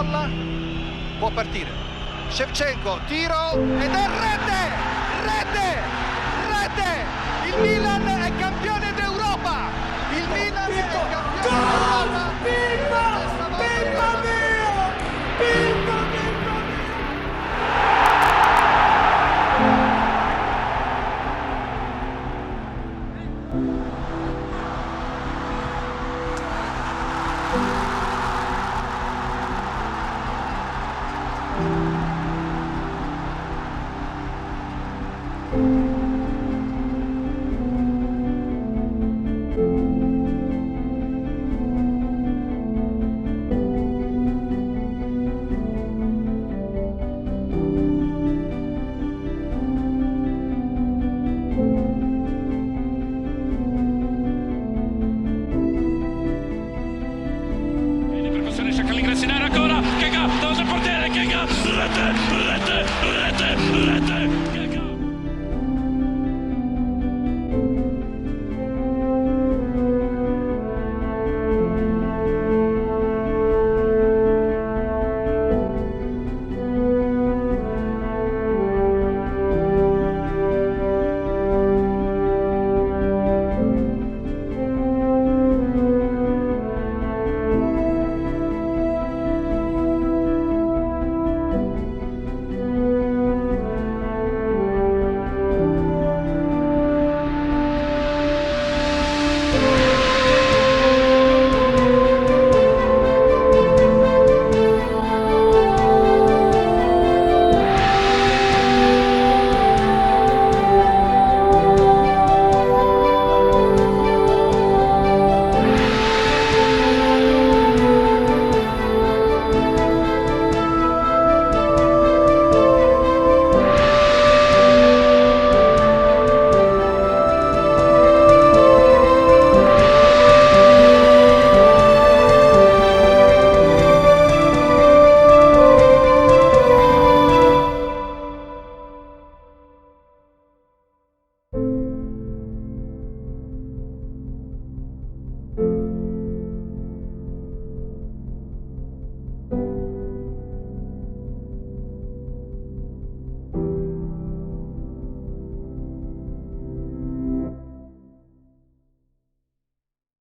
gol, può partire Shevchenko, tiro ed è rete, il Milan è campione d'Europa, il Milan è campione d'Europa.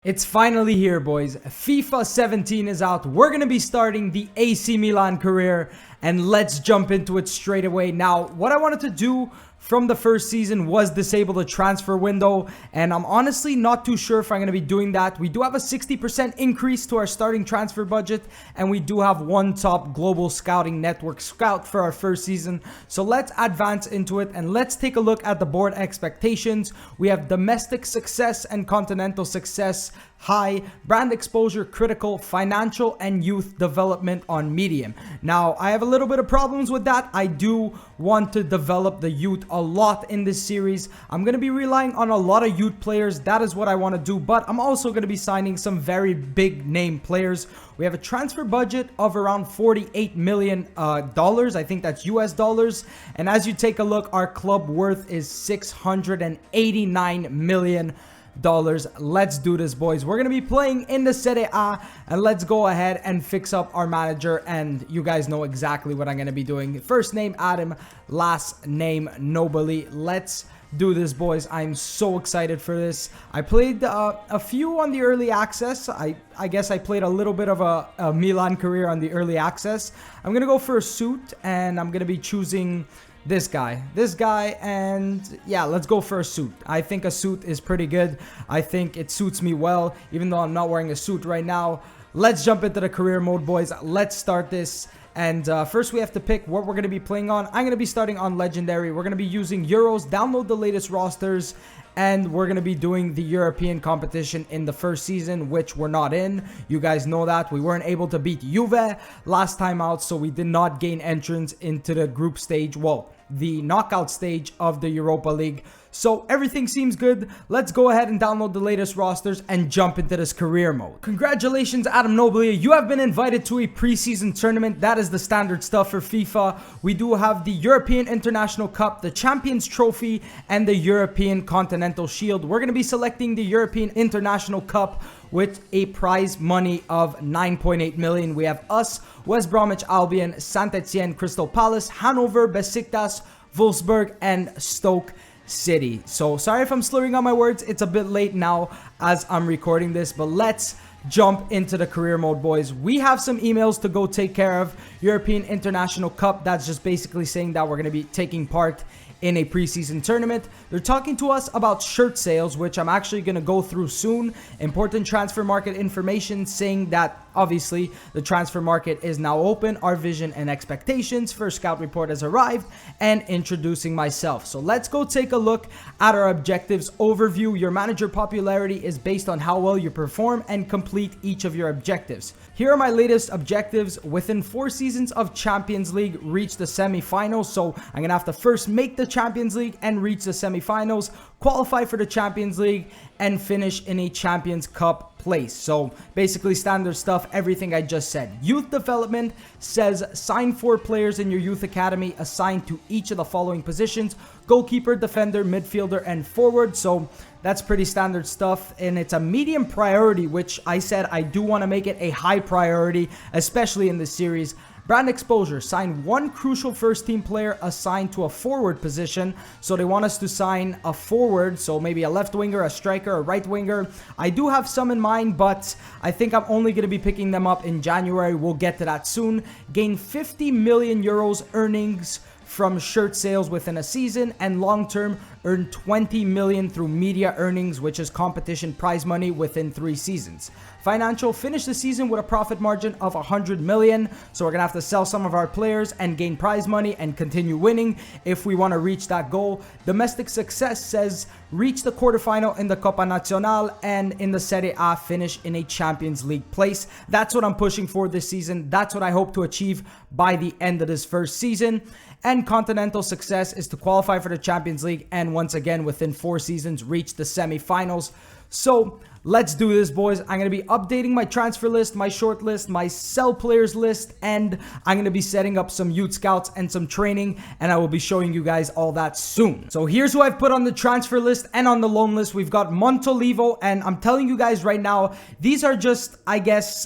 It's finally here, boys. FIFA 17 is out. We're going to be starting the AC Milan career, and let's jump into it straight away. Now, what I wanted to do from the first season was disable the transfer window, and I'm honestly not too sure if I'm going to be doing that. We do have a 60% increase to our starting transfer budget, and we do have one top global scouting network scout for our first season. So let's advance into it, and let's take a look at the board expectations. We have domestic success and continental success high, brand exposure critical, financial and youth development on medium. Now, I have a little bit of problems with that. I do want to develop the youth a lot in this series. I'm going to be relying on a lot of youth players. That is what I want to do, but I'm also going to be signing some very big name players. We have a transfer budget of around $48 million. I think that's US dollars. And as you take a look, our club worth is $689 million. Let's do this, boys. We're gonna be playing in the Serie A, and let's go ahead and fix up our manager, and you guys know exactly what I'm gonna be doing. First name Adam, last name Nobly. Let's do this, boys. I'm so excited for this. I played a few on the early access. I guess I played a little bit of a Milan career on the early access. I'm gonna go for a suit, and I'm gonna be choosing this guy, and yeah, let's go for a suit. I think a suit is pretty good. I think it suits me well, even though I'm not wearing a suit right now. Let's jump into the career mode, boys. Let's start this. And first we have to pick what we're going to be playing on. I'm going to be starting on Legendary. We're going to be using Euros, download the latest rosters, and we're going to be doing the European competition in the first season, which we're not in. You guys know that. We weren't able to beat Juve last time out, so we did not gain entrance into the group stage. Well, the knockout stage of the Europa League. So everything seems good. Let's go ahead and download the latest rosters and jump into this career mode. Congratulations, Adam Nobly. You have been invited to a preseason tournament. That is the standard stuff for FIFA. We do have the European International Cup, the Champions Trophy, and the European Continental Continental Shield. We're going to be selecting the European International Cup with a prize money of 9.8 million. We have us, West Bromwich Albion, Saint-Etienne, Crystal Palace, Hanover, Besiktas, Wolfsburg, and Stoke City. So sorry if I'm slurring on my words. It's a bit late now as I'm recording this, but let's jump into the career mode, boys. We have some emails to go take care of. European International Cup, that's just basically saying that we're going to be taking part in a preseason tournament. They're talking to us about shirt sales, which I'm actually going to go through soon. Important transfer market information saying that obviously the transfer market is now open. Our vision and expectations. First scout report has arrived, and introducing myself. So let's go take a look at our objectives overview. Your manager popularity is based on how well you perform and complete each of your objectives. Here are my latest objectives. Within 4 seasons of Champions League, reach the semi-finals. So I'm gonna have to first make the Champions League and reach the semi-finals, qualify for the Champions League, and finish in a Champions Cup place. So basically standard stuff, everything I just said. Youth development says sign 4 players in your youth academy assigned to each of the following positions: goalkeeper, defender, midfielder, and forward. So that's pretty standard stuff, and it's a medium priority, which I said I do want to make it a high priority, especially in this series. Brand exposure, sign 1 crucial first team player assigned to a forward position. So they want us to sign a forward, so maybe a left winger, a striker, a right winger. I do have some in mind, but I think I'm only going to be picking them up in January. We'll get to that soon. Gain 50 million euros earnings from shirt sales within a season, and long-term earn 20 million through media earnings, which is competition prize money within 3 seasons. Financial, finish the season with a profit margin of 100 million. So we're gonna have to sell some of our players and gain prize money and continue winning if we want to reach that goal. Domestic success says reach the quarterfinal in the Coppa Nazionale, and in the Serie A finish in a Champions League place. That's what I'm pushing for this season. That's what I hope to achieve by the end of this first season. And continental success is to qualify for the Champions League and once again within 4 seasons reach the semi-finals. So let's do this, boys. I'm going to be updating my transfer list, my short list, my sell players list, and I'm going to be setting up some youth scouts and some training, and I will be showing you guys all that soon. So here's who I've put on the transfer list and on the loan list. We've got Montolivo, and I'm telling you guys right now, these are just, I guess,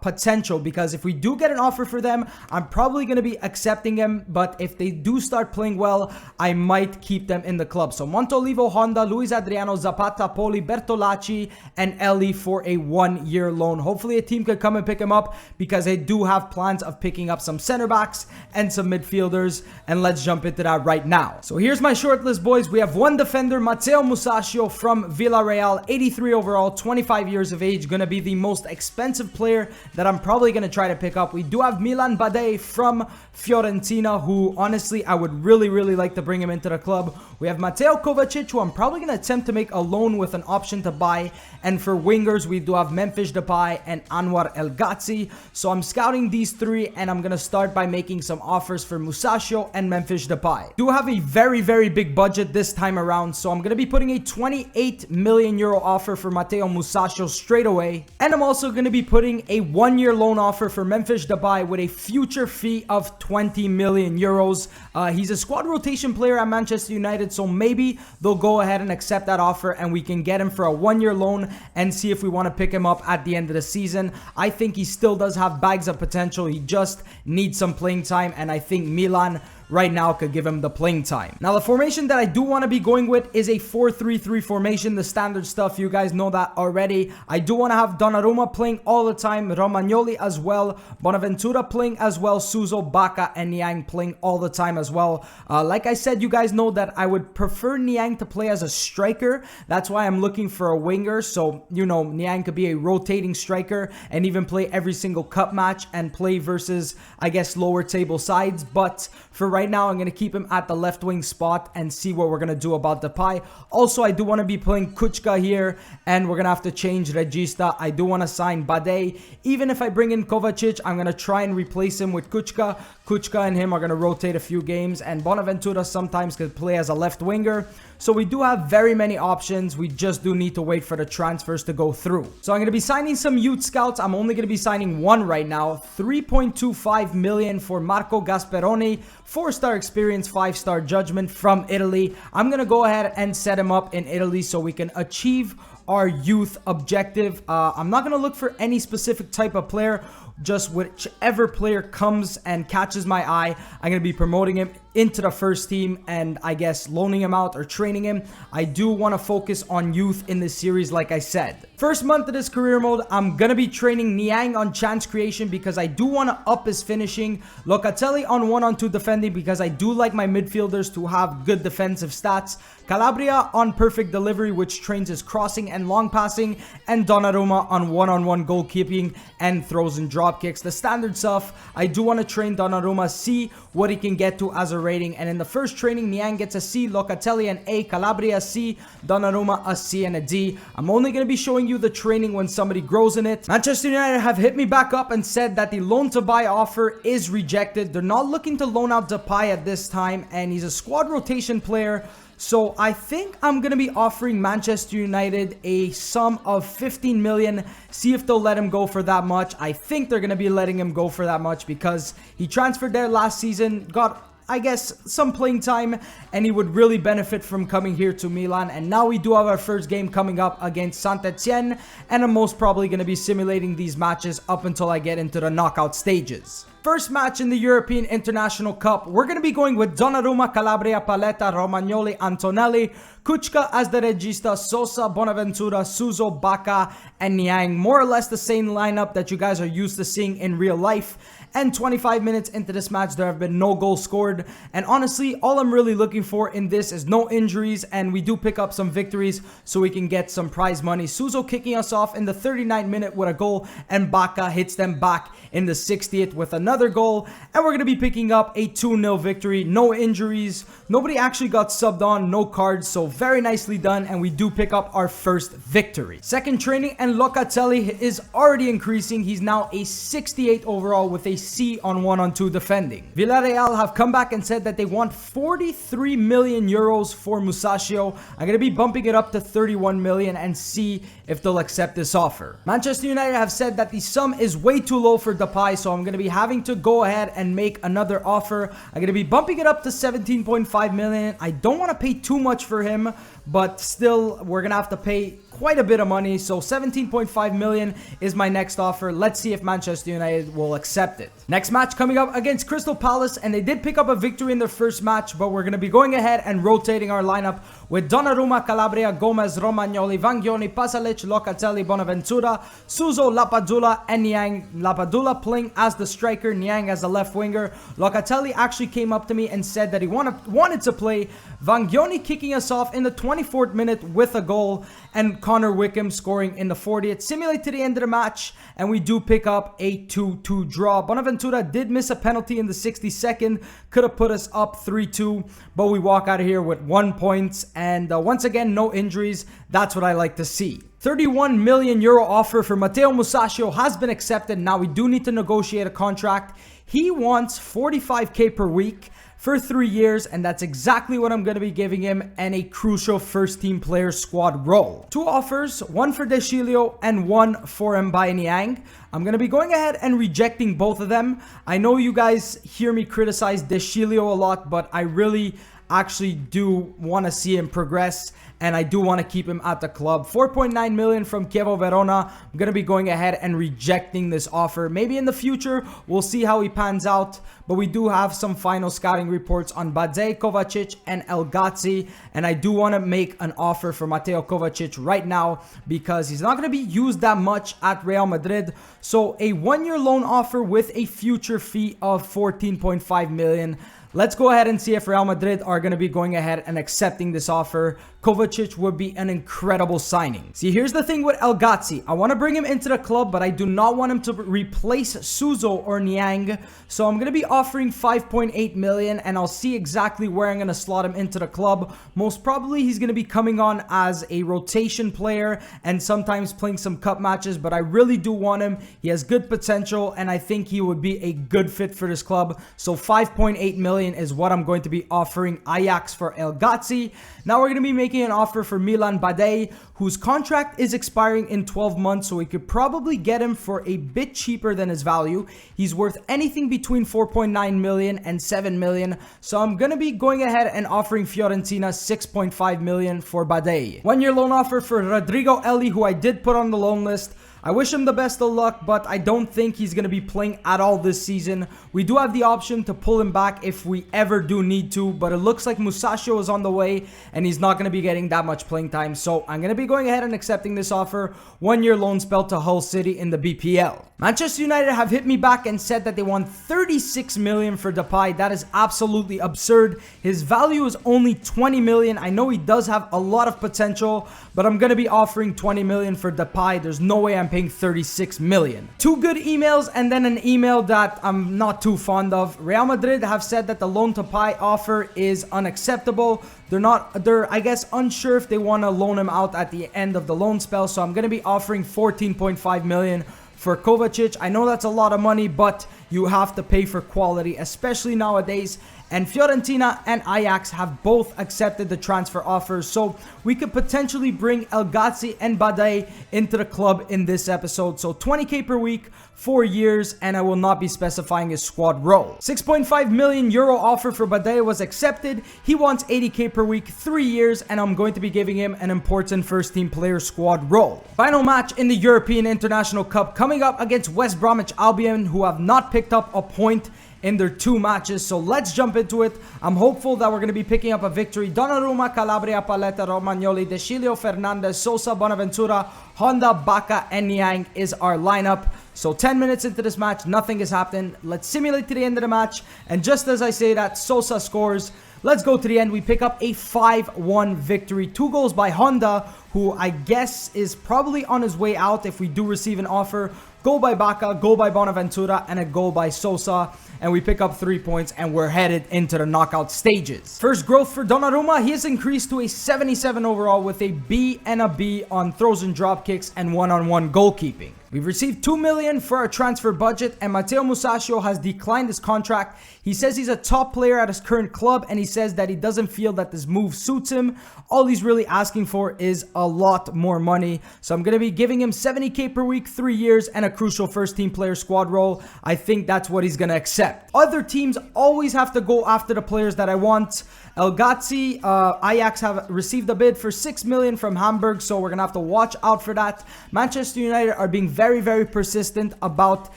potential, because if we do get an offer for them, I'm probably going to be accepting them, but if they do start playing well, I might keep them in the club. So Montolivo, Honda, Luis Adriano, Zapata, Poli, Bertolacci, and Ellie for a 1-year loan. Hopefully a team could come and pick him up, because they do have plans of picking up some center backs and some midfielders, and let's jump into that right now. So here's my short list, boys. We have 1 defender, Matteo Musacchio from Villarreal, 83 overall, 25 years of age, gonna be the most expensive player that I'm probably gonna try to pick up. We do have Milan Badei from Fiorentina, who honestly I would really like to bring him into the club. We have Mateo Kovacic, who I'm probably gonna attempt to make a loan with an option to buy. And for wingers, we do have Memphis Depay and Anwar El Ghazi. So I'm scouting these 3, and I'm gonna start by making some offers for Musacchio and Memphis Depay. Do have a very big budget this time around, so I'm gonna be putting a 28 million euro offer for Matteo Musacchio straight away. And I'm also gonna be putting a 1-year loan offer for Memphis Depay with a future fee of 20 million euros. He's a squad rotation player at Manchester United, so maybe they'll go ahead and accept that offer, and we can get him for a 1-year loan and see if we want to pick him up at the end of the season. I think he still does have bags of potential. He just needs some playing time, and I think Milan right now could give him the playing time. Now, the formation that I do want to be going with is a 4-3-3 formation, the standard stuff. You guys know that already. I do want to have Donnarumma playing all the time, Romagnoli as well, Bonaventura playing as well, Suso, Bacca, and Niang playing all the time as well. Like I said, you guys know that I would prefer Niang to play as a striker. That's why I'm looking for a winger. So, you know, Niang could be a rotating striker and even play every single cup match and play versus, I guess, lower table sides. But for right now, I'm going to keep him at the left wing spot and see what we're going to do about Depay. Also, I do want to be playing Kuchka here, and we're going to have to change Regista. I do want to sign Badei. Even if I bring in Kovacic, I'm going to try and replace him with Kuchka. Kuchka and him are going to rotate a few games, and Bonaventura sometimes could play as a left winger. So we do have very many options. We just do need to wait for the transfers to go through. So I'm going to be signing some youth scouts. I'm only going to be signing 1 right now. 3.25 million for Marco Gasperoni, 4-star experience, 5-star judgment from Italy. I'm going to go ahead and set him up in Italy so we can achieve our youth objective. I'm not going to look for any specific type of player. Just whichever player comes and catches my eye, I'm going to be promoting him into the first team and I guess loaning him out or training him. I do want to focus on youth in this series like I said. First month of this career mode, I'm going to be training Niang on chance creation because I do want to up his finishing. Locatelli on 1-on-2 defending because I do like my midfielders to have good defensive stats. Calabria on perfect delivery, which trains his crossing and long passing. And Donnarumma on 1-on-1 goalkeeping and throws and drop kicks. The standard stuff. I do want to train Donnarumma, see what he can get to as a rating. And in the first training, Niang gets a C, Locatelli an A, Calabria a C, Donnarumma a C and a D. I'm only going to be showing you the training when somebody grows in it. Manchester United have hit me back up and said that the loan to buy offer is rejected. They're not looking to loan out Depay at this time, and he's a squad rotation player. So I think I'm going to be offering Manchester United a sum of 15 million. See if they'll let him go for that much. I think they're going to be letting him go for that much because he transferred there last season, got I guess some playing time, and he would really benefit from coming here to Milan. And now we do have our first game coming up against Saint-Etienne, and I'm most probably going to be simulating these matches up until I get into the knockout stages. First match in the European International Cup, we're going to be going with Donnarumma, Calabria, Paletta, Romagnoli, Antonelli, Kuchka as the regista, Sosa, Bonaventura, Suso, Bacca, and Niang. More or less the same lineup that you guys are used to seeing in real life. And 25 minutes into this match, there have been no goals scored. And honestly, all I'm really looking for in this is no injuries. And we do pick up some victories so we can get some prize money. Suso kicking us off in the 39th minute with a goal. And Bacca hits them back in the 60th with another goal. And we're going to be picking up a 2-0 victory. No injuries. Nobody actually got subbed on. No cards. So very nicely done. And we do pick up our first victory. Second training, and Locatelli is already increasing. He's now a 68 overall with a C on 1-on-2 defending. Villarreal have come back and said that they want 43 million euros for Musacchio. I'm going to be bumping it up to 31 million and see if they'll accept this offer. Manchester United have said that the sum is way too low for Depay, so I'm going to be having to go ahead and make another offer. I'm going to be bumping it up to 17.5 million. I don't want to pay too much for him, but still, we're going to have to pay quite a bit of money. So 17.5 million is my next offer. Let's see if Manchester United will accept it. Next match coming up against Crystal Palace, and they did pick up a victory in their first match, but we're going to be going ahead and rotating our lineup with Donnarumma, Calabria, Gomez, Romagnoli, Vangioni, Pasalic, Locatelli, Bonaventura, Suso, Lapadula, and Niang. Lapadula playing as the striker, Niang as the left winger. Locatelli actually came up to me and said that he wanted to play. Vangioni kicking us off in the 24th minute with a goal, and Connor Wickham scoring in the 40th. Simulate to the end of the match, and we do pick up a 2-2 draw. Bonaventura did miss a penalty in the 62nd, could have put us up 3-2, but we walk out of here with 1 point, and once again, no injuries. That's what I like to see. 31 million euro offer for Matteo Musacchio has been accepted. Now we do need to negotiate a contract. He wants 45k per week for 3 years, and that's exactly what I'm going to be giving him, and a crucial first team player squad role. 2 offers, one for Deschilio and one for Mbaye Niang. I'm going to be going ahead and rejecting both of them. I know you guys hear me criticize Deschilio a lot, but I really actually do want to see him progress, and I do want to keep him at the club. 4.9 million from Chievo Verona. I'm going to be going ahead and rejecting this offer. Maybe in the future, we'll see how he pans out, but we do have some final scouting reports on Badze, Kovacic, and El Ghazi, and I do want to make an offer for Mateo Kovacic right now because he's not going to be used that much at Real Madrid. So a 1-year loan offer with a future fee of 14.5 million. Let's go ahead and see if Real Madrid are going to be going ahead and accepting this offer. Kovacic would be an incredible signing. See, here's the thing with El Ghazi. I want to bring him into the club, but I do not want him to replace Suso or Niang. So I'm going to be offering 5.8 million, and I'll see exactly where I'm going to slot him into the club. Most probably, he's going to be coming on as a rotation player and sometimes playing some cup matches, but I really do want him. He has good potential, and I think he would be a good fit for this club. So 5.8 million. million is what I'm going to be offering Ajax for El Ghazi. Now we're going to be making an offer for Milan Badei, whose contract is expiring in 12 months, so we could probably get him for a bit cheaper than his value. He's worth anything between 4.9 million and 7 million, so I'm going to be going ahead and offering Fiorentina 6.5 million for Badei. 1-year loan offer for Rodrigo Eli, who I did put on the loan list. I wish him the best of luck, but I don't think he's going to be playing at all this season. We do have the option to pull him back if we ever do need to, but it looks like Musacchio is on the way and he's not going to be getting that much playing time. So I'm going to be going ahead and accepting this offer. 1-year loan spell to Hull City in the BPL. Manchester United have hit me back and said that they want 36 million for Depay. That is absolutely absurd. His value is only 20 million. I know he does have a lot of potential, but I'm going to be offering 20 million for Depay. There's no way I'm paying 36 million. Two good emails and then an email that I'm not too fond of. Real Madrid have said that the loan to Depay offer is unacceptable. They're I guess unsure if they want to loan him out at the end of the loan spell, so I'm going to be offering 14.5 million for Kovacic. I know that's a lot of money, but you have to pay for quality, especially nowadays. And Fiorentina and Ajax have both accepted the transfer offers, so we could potentially bring El Ghazi and Badei into the club in this episode. So 20k per week, 4 years, and I will not be specifying his squad role. 6.5 million euro offer for Badei was accepted. He wants 80k per week, 3 years, and I'm going to be giving him an important first team player squad role. Final match in the European International Cup coming up against West Bromwich Albion, who have not picked up a point in their 2 matches, so let's jump into it. I'm hopeful that we're going to be picking up a victory. Donnarumma, Calabria, Paletta, Romagnoli, De Sciglio, Fernandez, Sosa, Bonaventura, Honda, Baca, and Niang is our lineup. So 10 minutes into this match, nothing has happened. Let's simulate to the end of the match, and just as I say that, Sosa scores. Let's go to the end. We pick up a 5-1 victory. 2 goals by Honda, who I guess is probably on his way out if we do receive an offer. Goal by Baca, goal by Bonaventura, and a goal by Sosa. And we pick up 3 points, and we're headed into the knockout stages. First growth for Donnarumma. He has increased to a 77 overall with a B and a B on throws and drop kicks and one-on-one goalkeeping. We've received 2 million for our transfer budget, and Matteo Musacchio has declined his contract. He says he's a top player at his current club, and he says that he doesn't feel that this move suits him. All he's really asking for is a lot more money. So I'm going to be giving him 70k per week, 3 years, and a crucial first team player squad role. I think that's what he's going to accept. Other teams always have to go after the players that I want. El Ghazi, Ajax have received a bid for 6 million from Hamburg, so we're going to have to watch out for that. Manchester United are being very, very persistent about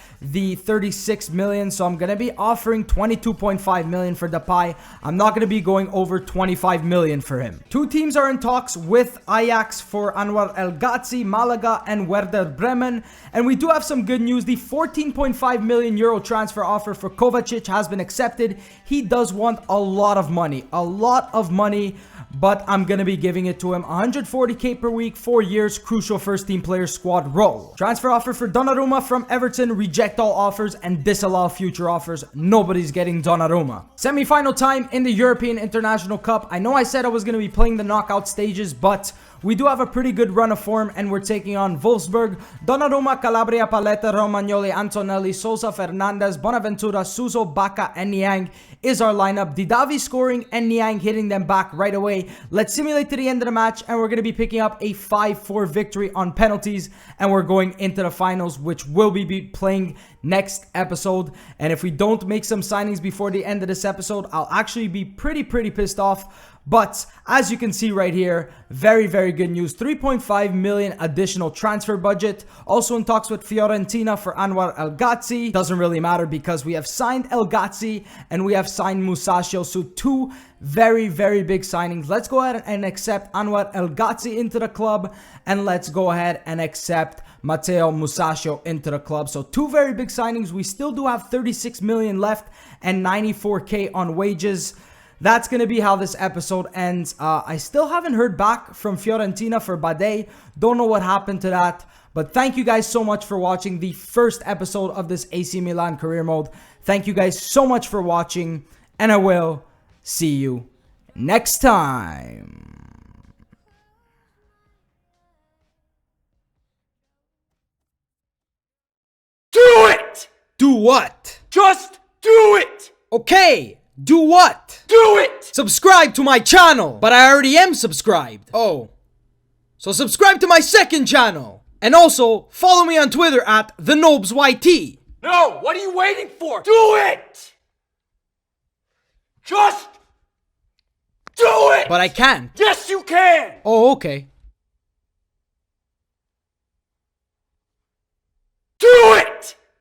the 36 million, so I'm going to be offering 22.5 million for Depay. I'm not going to be going over 25 million for him. 2 teams are in talks with Ajax for Anwar El Ghazi, Malaga, and Werder Bremen. And we do have some good news. The 14.5 million euro transfer offer for Kovacic has been accepted. He does want a lot of money, but I'm going to be giving it to him. 140k per week, 4 years, crucial first team player squad role. Transfer offer for Donnarumma from Everton. Reject all offers and disallow future offers. Nobody's getting Donnarumma. Semi-final time in the European International Cup. I know I said I was going to be playing the knockout stages, but we do have a pretty good run of form, and we're taking on Wolfsburg. Donnarumma, Calabria, Paletta, Romagnoli, Antonelli, Sosa, Fernandez, Bonaventura, Suso, Baca, and Niang is our lineup. Didavi scoring and Niang hitting them back right away. Let's simulate to the end of the match, and we're going to be picking up a 5-4 victory on penalties, and we're going into the finals, which will be playing next episode. And if we don't make some signings before the end of this episode, I'll actually be pretty pissed off. But as you can see right here, very good news. 3.5 million additional transfer budget. Also in talks with Fiorentina for Anwar El Ghazi. Doesn't really matter because we have signed El Ghazi and we have signed Musacchio. So 2 very big signings. Let's go ahead and accept Anwar El Ghazi into the club, and let's go ahead and accept Matteo Musacchio into the club. So 2 very big signings. We still do have 36 million left and 94k on wages. That's going to be how this episode ends. I still haven't heard back from Fiorentina for Badei. Don't know what happened to that. But thank you guys so much for watching the first episode of this AC Milan career mode. Thank you guys so much for watching, and I will see you next time. Do it! Do what? Just do it! Okay. Do what? Do it! Subscribe to my channel! But I already am subscribed. Oh. So subscribe to my second channel. And also, follow me on Twitter at the NobzYT. No! What are you waiting for? Do it! Just do it! But I can't. Yes, you can! Oh, okay. Do it!